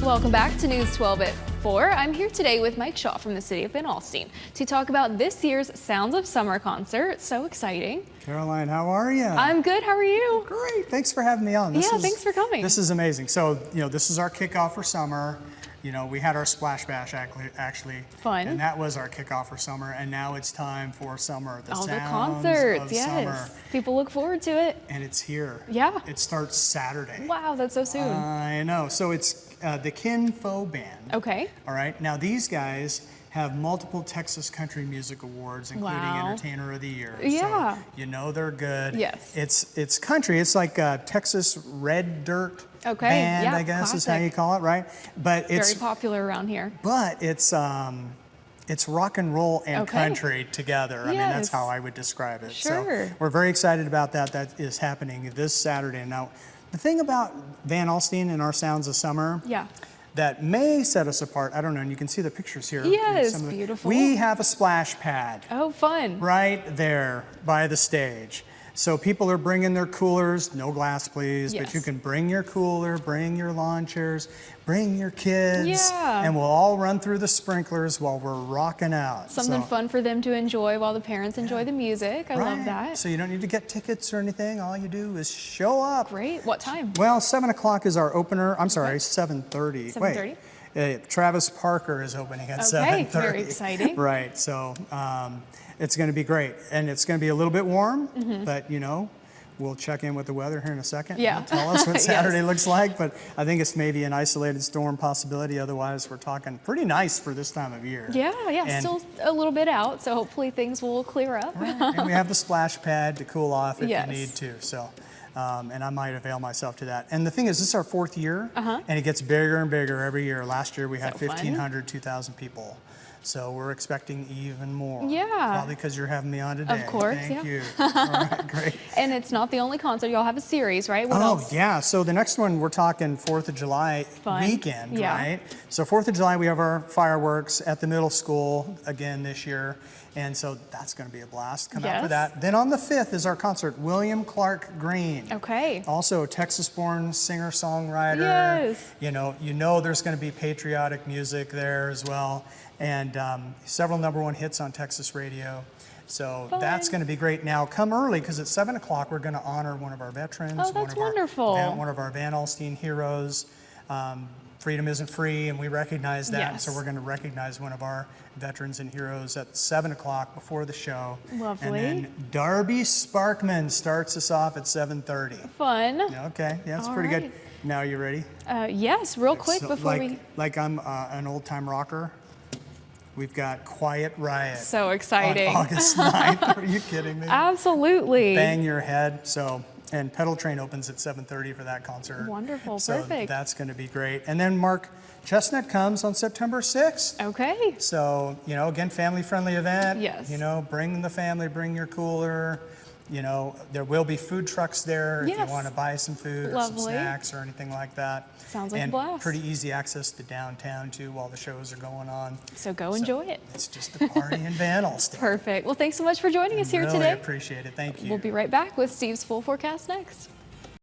Welcome back to News 12 at 4. I'm here today with Mike Shaw from the city of Alstyne to talk about this year's Sounds of Summer concert. So exciting. Caroline, how are you? I'm good. How are you? Great. Thanks for having me on. Thanks for coming. This is amazing. So, this is our kickoff for summer. We had our Splash Bash actually. Fun. And that was our kickoff for summer. And now it's time for summer. All the Sounds concerts, of yes. Summer. People look forward to it. And it's here. Yeah. It starts Saturday. Wow, that's so soon. I know. So it's the Kin Fo Band. Okay. All right. Now these guys have multiple Texas Country Music Awards, including Entertainer of the Year. Yeah. So they're good. Yes. It's country. It's like a Texas red dirt band, yeah, I guess classic. is how you call it, right? But it's very popular around here. But it's rock and roll and country together. I mean, that's how I would describe it. Sure. So we're very excited about that. That is happening this Saturday. Now, the thing about Van Alstyne and our Sounds of Summer that may set us apart, I don't know, and you can see the pictures here. Yes, beautiful. We have a splash pad. Oh, fun. Right there by the stage. So people are bringing their coolers, no glass please, but you can bring your cooler, bring your lawn chairs, bring your kids, and we'll all run through the sprinklers while we're rocking out. Something fun for them to enjoy while the parents enjoy the music. I love that. So you don't need to get tickets or anything. All you do is show up. Great. What time? Well, 7 o'clock is our opener. I'm sorry, 7:30. 7:30? Wait, Travis Parker is opening at 7:30. Very exciting. Right, so it's going to be great. And it's going to be a little bit warm, but we'll check in with the weather here in a second. Yeah. It'll tell us what Saturday looks like, but I think it's maybe an isolated storm possibility. Otherwise, we're talking pretty nice for this time of year. Yeah, and still a little bit out, so hopefully things will clear up. Right. And we have the splash pad to cool off if you need to. So. And I might avail myself to that. And the thing is, this is our 4th year, and it gets bigger and bigger every year. Last year we had 1,500, 2,000 people. So we're expecting even more. Yeah. Probably because you're having me on today. Of course, Thank you. All right, great. And it's not the only concert. Y'all have a series, right? What else? else? Yeah. So the next one, we're talking 4th of July weekend, right? So 4th of July, we have our fireworks at the middle school again this year. And so that's going to be a blast. Come out for that. Then on the 5th is our concert, William Clark Green. Okay. Also a Texas-born singer-songwriter. Yes. You know there's going to be patriotic music there as well. And several #1 hits on Texas radio. So that's going to be great. Now come early because at 7 o'clock we're going to honor one of our veterans. Oh, that's wonderful. One of our Van Alstyne heroes. Freedom isn't free, and we recognize that. Yes. So we're going to recognize one of our veterans and heroes at 7 o'clock before the show. Lovely. And then Darby Sparkman starts us off at 7:30. Fun. Okay, yeah, that's pretty good. Now you ready? Yes, real quick before we... Like I'm an old-time rocker. We've got Quiet Riot. So exciting. On August 9th. Are you kidding me? Absolutely. Bang Your Head. And Pedal Train opens at 7:30 for that concert. Wonderful, so perfect. That's going to be great. And then Mark Chestnut comes on September 6th. Okay. So, again, family-friendly event. Yes. Bring the family, bring your cooler. There will be food trucks there if you want to buy some food or some snacks or anything like that. Sounds like a blast. And pretty easy access to downtown, too, while the shows are going on. So go enjoy it. It's just a party in Van Alstyne. Perfect. Well, thanks so much for joining us here today. Really appreciate it. Thank you. We'll be right back with Steve's Full Forecast next.